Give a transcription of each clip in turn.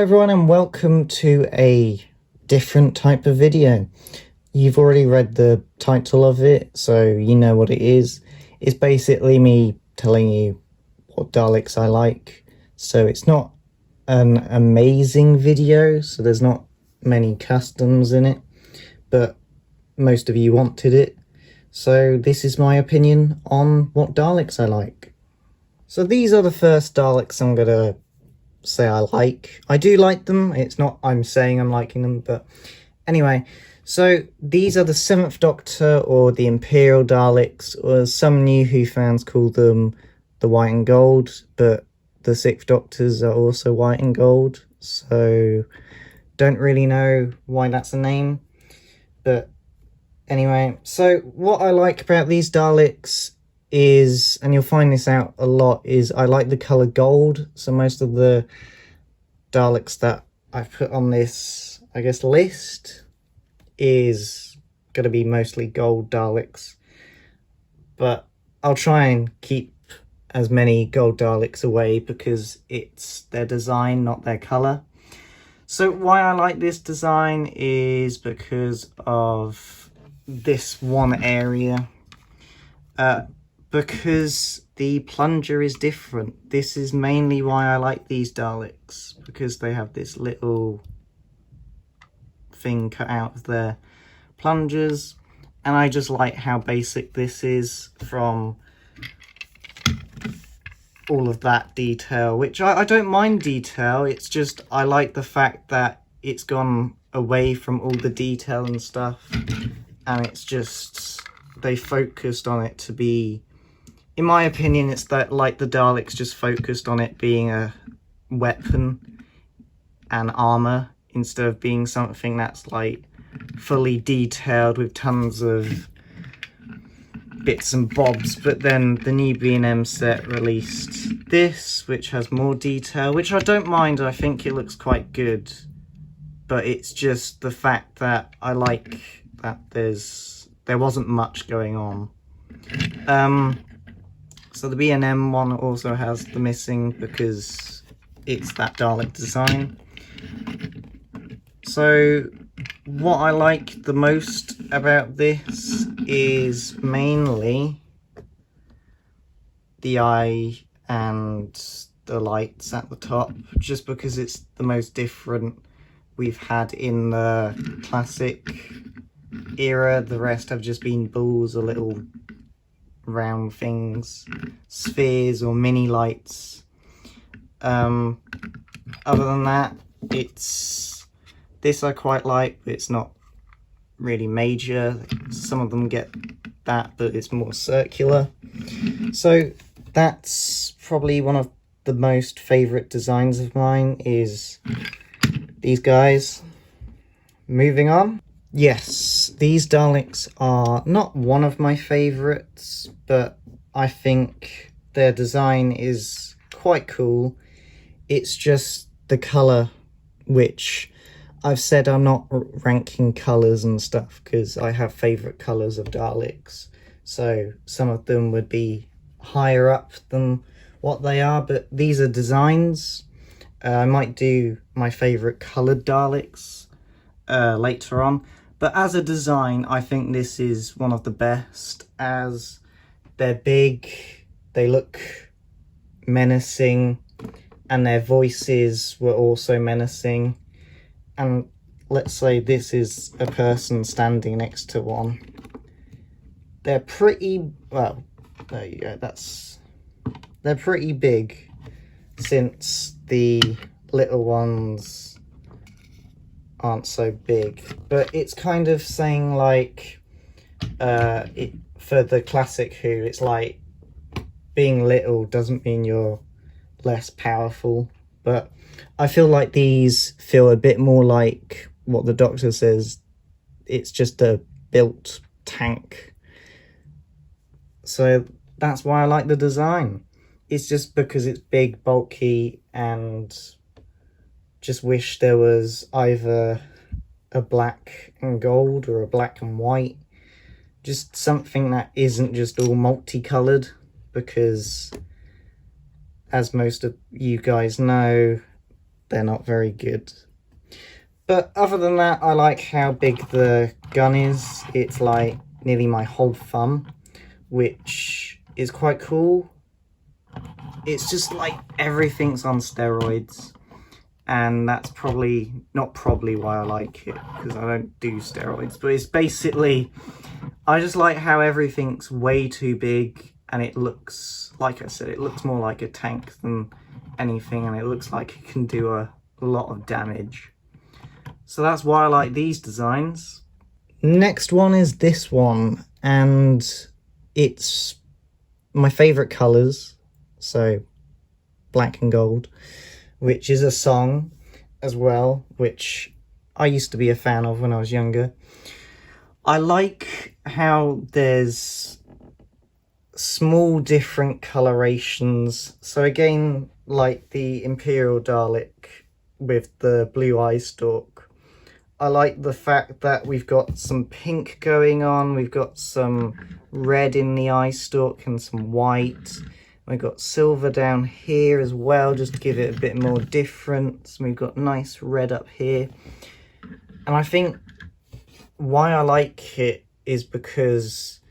everyone and welcome to a different type of video. You've already read the title of it, so you know what it is. It's basically me telling you what Daleks I like. So it's not an amazing video, so there's not many customs in it, but most of you wanted it. So this is my opinion on what Daleks I like. So these are the first Daleks I'm gonna say I like. I do like them. It's not I'm saying I'm liking them, but anyway. So these are the 7th Doctor, or the Imperial Daleks, or some New Who fans call them the White and Gold, but the 6th Doctors are also white and gold, so don't really know why that's a name. But anyway, so what I like about these Daleks is, and you'll find this out a lot, is I like the colour gold. So most of the Daleks that I've put on this, I guess, list is going to be mostly gold Daleks. But I'll try and keep as many gold Daleks away because it's their design, not their colour. So why I like this design is because of this one area. Because the plunger is different. This is mainly why I like these Daleks, because they have this little thing cut out of their plungers, and I just like how basic this is from all of that detail, which I don't mind detail. It's just I like the fact that it's gone away from all the detail and stuff, and it's just they focused on it to be, in my opinion, it's that like the Daleks just focused on it being a weapon and armor instead of being something that's like fully detailed with tons of bits and bobs. But then the new B&M set released this, which has more detail, which I don't mind. I think it looks quite good, but it's just the fact that I like that there wasn't much going on. So the B&M one also has the missing because it's that Dalek design. So what I like the most about this is mainly the eye and the lights at the top, just because it's the most different we've had in the classic era. The rest have just been balls or little round things, spheres or mini lights. Other than that, it's this I quite like, but it's not really major. Some of them get that, but it's more circular. So that's probably one of the most favourite designs of mine, is these guys. Moving on. Yes, these Daleks are not one of my favourites, but I think their design is quite cool. It's just the colour, which I've said I'm not ranking colours and stuff because I have favourite colours of Daleks. So some of them would be higher up than what they are, but these are designs. I might do my favourite coloured Daleks later on. But as a design, I think this is one of the best, as they're big, they look menacing, and their voices were also menacing. And let's say this is a person standing next to one. They're pretty, well, there you go, they're pretty big, since the little ones aren't so big. But it's kind of saying like, for the classic Who, it's like being little doesn't mean you're less powerful. But I feel like these feel a bit more like what the Doctor says, it's just a built tank. So that's why I like the design. It's just because it's big, bulky, and just wish there was either a black and gold or a black and white. Just something that isn't just all multicoloured, because as most of you guys know, they're not very good. But other than that, I like how big the gun is. It's like nearly my whole thumb, which is quite cool. It's just like everything's on steroids. And that's probably, not probably why I like it, because I don't do steroids, but it's basically, I just like how everything's way too big, and it looks, like I said, it looks more like a tank than anything, and it looks like it can do a lot of damage. So that's why I like these designs. Next one is this one, and it's my favourite colours, so black and gold, which is a song as well, which I used to be a fan of when I was younger. I like how there's small different colorations. So again, like the Imperial Dalek with the blue eye stalk, I like the fact that we've got some pink going on, we've got some red in the eye stalk and some white. We've got silver down here as well, just to give it a bit more difference. We've got nice red up here. And I think why I like it is because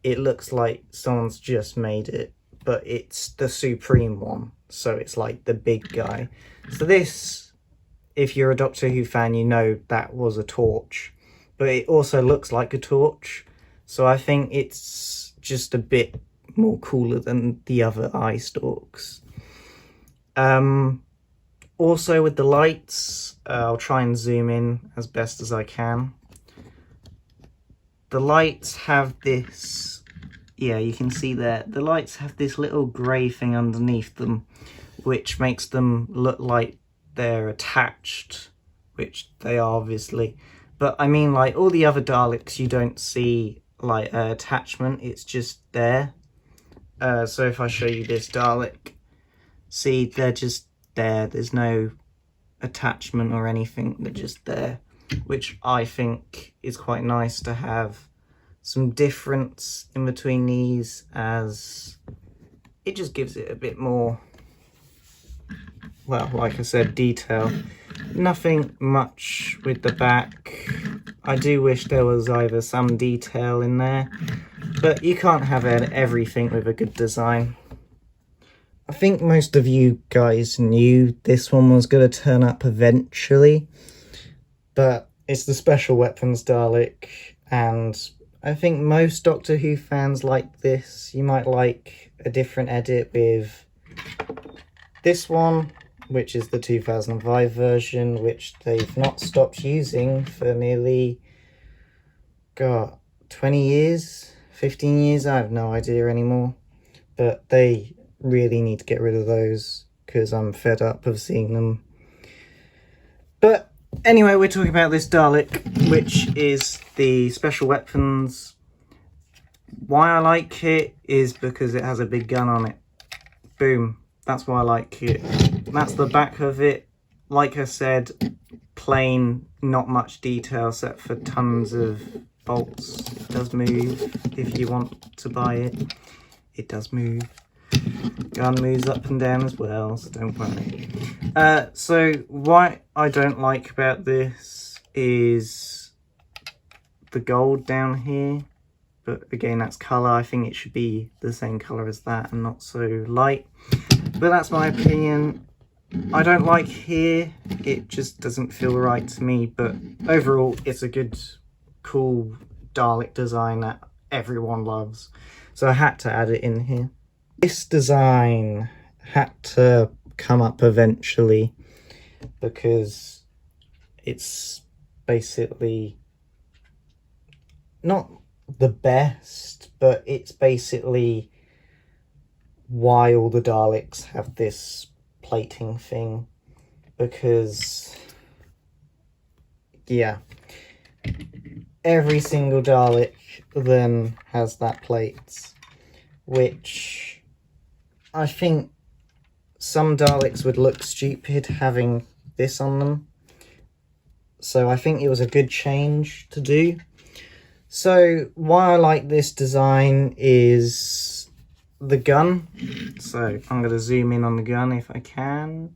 it looks like someone's just made it, but it's the Supreme one. So it's like the big guy. So this, if you're a Doctor Who fan, you know that was a torch. But it also looks like a torch. So I think it's just a bit more cooler than the other eye stalks. Also with the lights, I'll try and zoom in as best as I can. The lights have this, yeah, you can see there, the lights have this little grey thing underneath them, which makes them look like they're attached, which they are obviously. But I mean, like all the other Daleks, you don't see like an attachment, it's just there. So if I show you this Dalek, see, they're just there. There's no attachment or anything. They're just there, which I think is quite nice to have some difference in between these, as it just gives it a bit more, well, like I said, detail. Nothing much with the back. I do wish there was either some detail in there, but you can't have everything with a good design. I think most of you guys knew this one was going to turn up eventually, but it's the Special Weapons Dalek, and I think most Doctor Who fans like this. You might like a different edit with this one, which is the 2005 version, which they've not stopped using for nearly, 20 years, 15 years, I have no idea anymore. But they really need to get rid of those, because I'm fed up of seeing them. But anyway, we're talking about this Dalek, which is the Special Weapons. Why I like it is because it has a big gun on it. Boom. That's why I like it. That's the back of it. Like I said, plain, not much detail except for tons of bolts. It does move if you want to buy it. It does move. Gun moves up and down as well, so don't worry. So what I don't like about this is the gold down here. But again, that's colour. I think it should be the same colour as that and not so light. But that's my opinion. I don't like here. It just doesn't feel right to me. But overall, it's a good, cool Dalek design that everyone loves. So I had to add it in here. This design had to come up eventually because it's basically not the best, but it's basically why all the Daleks have this plating thing, because yeah, every single Dalek then has that plate, which I think some Daleks would look stupid having this on them, so I think it was a good change to do. So why I like this design is the gun. So I'm going to zoom in on the gun if I can.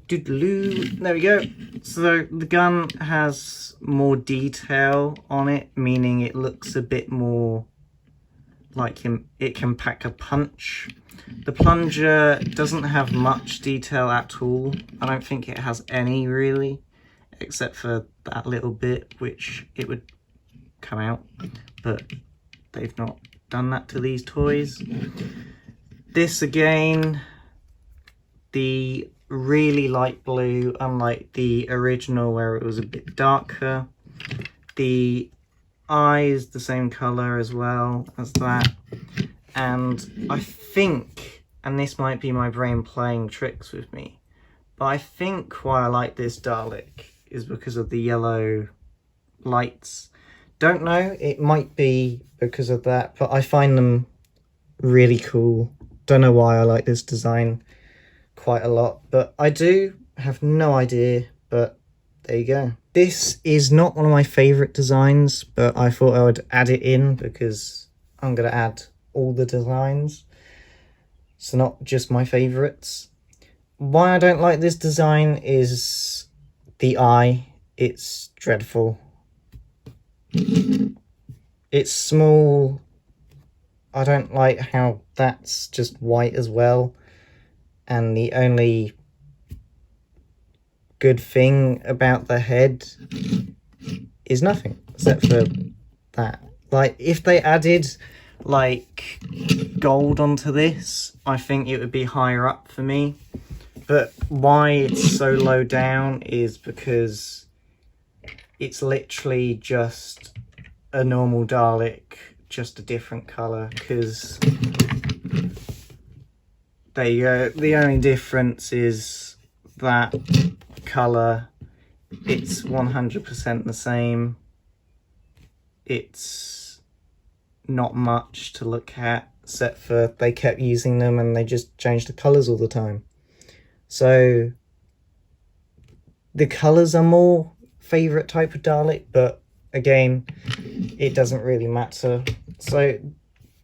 Doodaloo. There we go. So the gun has more detail on it, meaning it looks a bit more like it can pack a punch. The plunger doesn't have much detail at all. I don't think it has any really, except for that little bit which it would come out, but they've not done that to these toys. This again, the really light blue, unlike the original where it was a bit darker. The eye is the same colour as well as that. And I think, and this might be my brain playing tricks with me, but I think why I like this Dalek is because of the yellow lights. Don't know, it might be because of that, but I find them really cool. Don't know why I like this design quite a lot, but I do have no idea, but there you go. This is not one of my favourite designs, but I thought I would add it in because I'm going to add all the designs, so not just my favourites. Why I don't like this design is the eye. It's dreadful. It's small. I don't like how that's just white as well. And the only good thing about the head is nothing, except for that. Like, if they added, like, gold onto this, I think it would be higher up for me. But why it's so low down is because it's literally just a normal Dalek, just a different colour, because there you go. The only difference is that colour. It's 100% the same. It's not much to look at, except for they kept using them and they just changed the colours all the time. So the colours are more favourite type of Dalek, but again, it doesn't really matter. So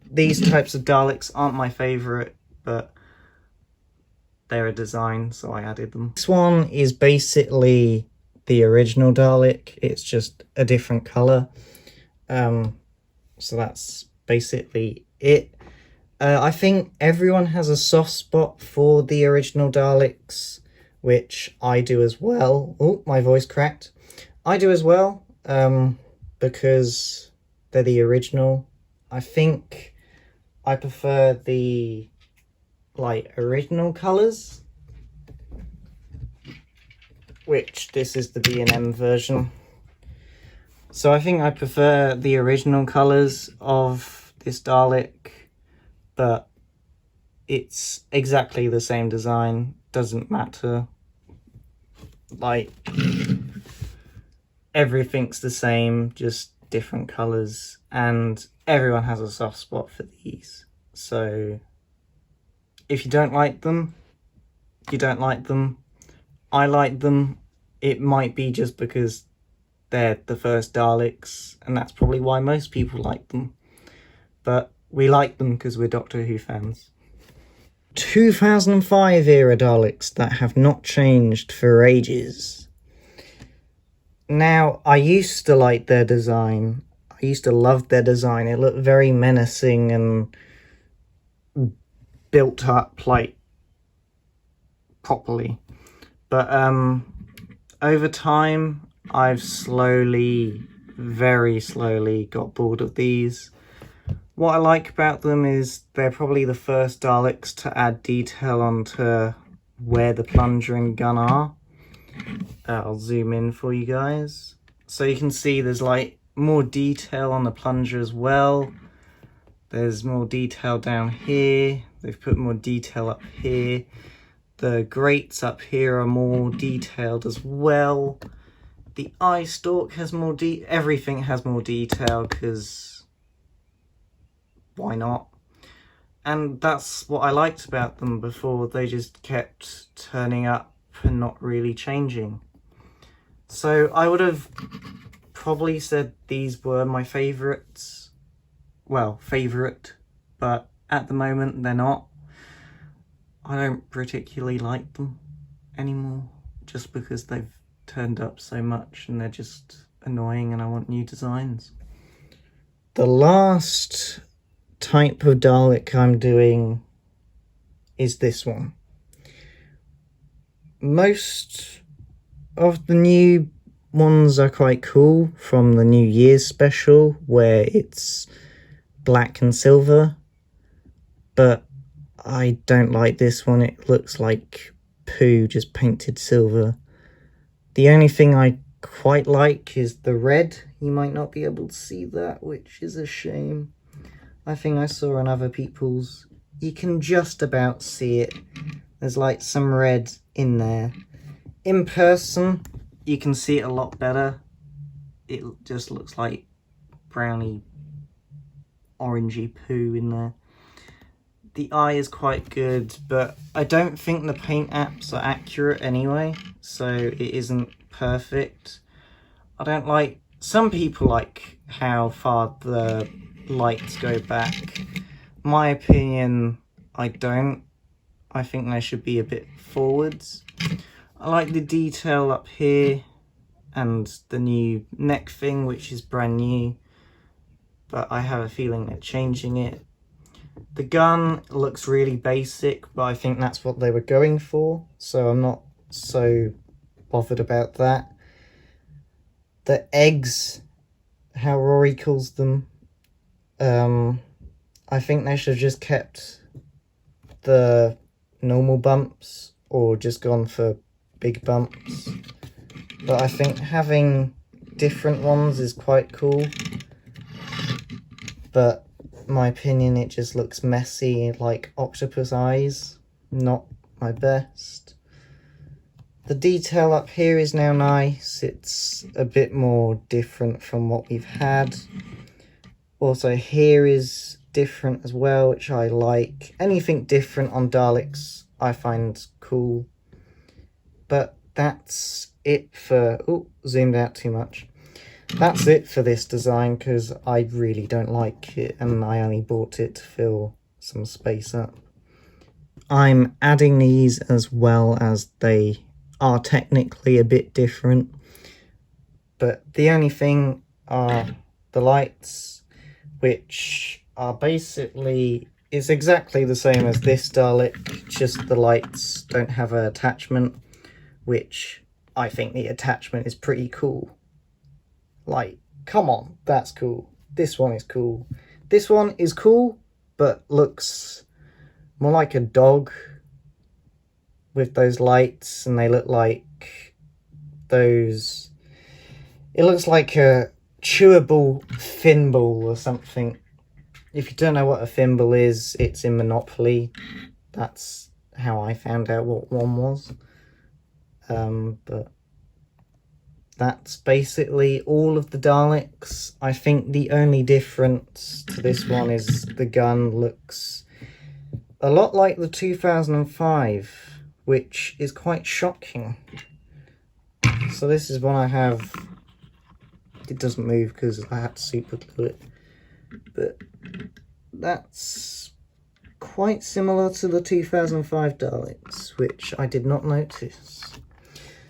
these types of Daleks aren't my favourite, but they're a design, so I added them. This one is basically the original Dalek. It's just a different colour. So that's basically it. I think everyone has a soft spot for the original Daleks, which I do as well. Oh, my voice cracked. I do as well, because they're the original. I think I prefer the original colours, which this is the B&M version. So I think I prefer the original colours of this Dalek, but it's exactly the same design, doesn't matter. Like, everything's the same, just different colours, and everyone has a soft spot for these. So if you don't like them, you don't like them. I like them. It might be just because they're the first Daleks, and that's probably why most people like them. But we like them because we're Doctor Who fans. 2005 era Daleks that have not changed for ages. Now, I used to like their design. I used to love their design. It looked very menacing and built up, like, properly. But over time, I've slowly, very slowly got bored of these. What I like about them is they're probably the first Daleks to add detail onto where the plunger and gun are. I'll zoom in for you guys. So you can see there's like more detail on the plunger as well. There's more detail down here. They've put more detail up here. The grates up here are more detailed as well. The eye stalk has more everything has more detail, because why not? And that's what I liked about them before. They just kept turning up and not really changing. So I would have probably said these were my favourites. Well, favourite, but at the moment they're not. I don't particularly like them. anymore, just because they've turned up so much and they're just annoying and I want new designs. The last type of Dalek I'm doing is this one. Most of the new ones are quite cool from the New Year's special where it's black and silver, but I don't like this one. It looks like poo just painted silver. The only thing I quite like is the red. You might not be able to see that, which is a shame. I think I saw on other people's. You can just about see it. There's like some red in there. In person, you can see it a lot better. It just looks like browny, orangey poo in there. The eye is quite good, but I don't think the paint apps are accurate anyway, so it isn't perfect. I don't like... Some people like how far the lights go back. My opinion, I don't. I think they should be a bit forwards. I like the detail up here and the new neck thing, which is brand new, but I have a feeling they're changing it. The gun looks really basic, but I think that's what they were going for, so I'm not so bothered about that. The eggs, how Rory calls them, I think they should have just kept the normal bumps or just gone for big bumps. But I think having different ones is quite cool. But my opinion, it just looks messy, like octopus eyes. Not my best. The detail up here is now nice. It's a bit more different from what we've had. Also here is different as well, which I like. Anything different on Daleks I find cool. But that's it for... Oh, zoomed out too much. That's it for this design, because I really don't like it and I only bought it to fill some space up. I'm adding these as well as they are technically a bit different, but the only thing are the lights, which are basically... It's exactly the same as this Dalek, just the lights don't have an attachment, which I think the attachment is pretty cool. Like, come on, that's cool. This one is cool. This one is cool, but looks more like a dog with those lights, and they look like those... It looks like a chewable thimble or something. If you don't know what a thimble is, it's in Monopoly. That's how I found out what one was. But that's basically all of the Daleks. I think the only difference to this one is the gun looks a lot like the 2005, which is quite shocking. So this is one I have. It doesn't move because I had to super glue it. But that's quite similar to the 2005 Daleks, which I did not notice.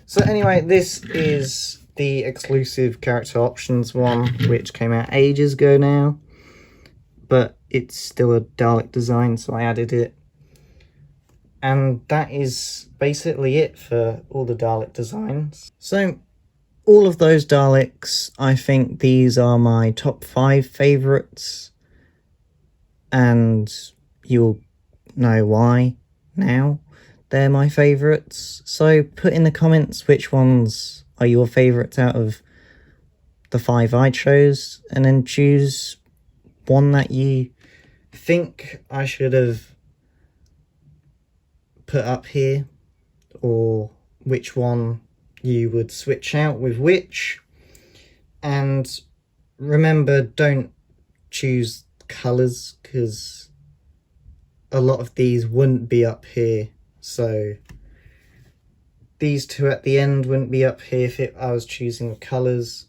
So anyway, this is the exclusive character options one, which came out ages ago now, but it's still a Dalek design, so I added it. And that is basically it for all the Dalek designs. So all of those Daleks, I think these are my top 5 favourites, and you'll know why now. They're my favourites, so put in the comments which ones are your favourites out of the 5 I chose, and then choose one that you think I should have put up here, or which one you would switch out with which. And remember, don't choose colours, because a lot of these wouldn't be up here. So these two at the end wouldn't be up here if I was choosing colours.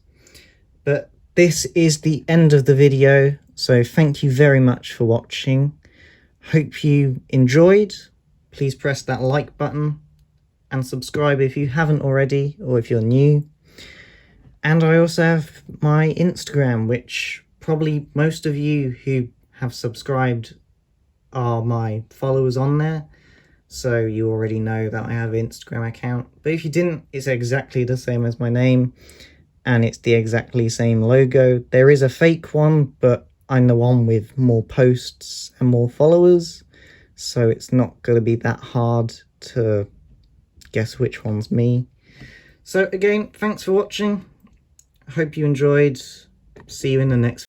But this is the end of the video, so thank you very much for watching. Hope you enjoyed. Please press that like button, and subscribe if you haven't already, or if you're new. And I also have my Instagram, which probably most of you who have subscribed are my followers on there. So you already know that I have an Instagram account. But if you didn't, it's exactly the same as my name. And it's the exactly same logo. There is a fake one, but I'm the one with more posts and more followers. So it's not going to be that hard to guess which one's me. So again, thanks for watching. I hope you enjoyed. See you in the next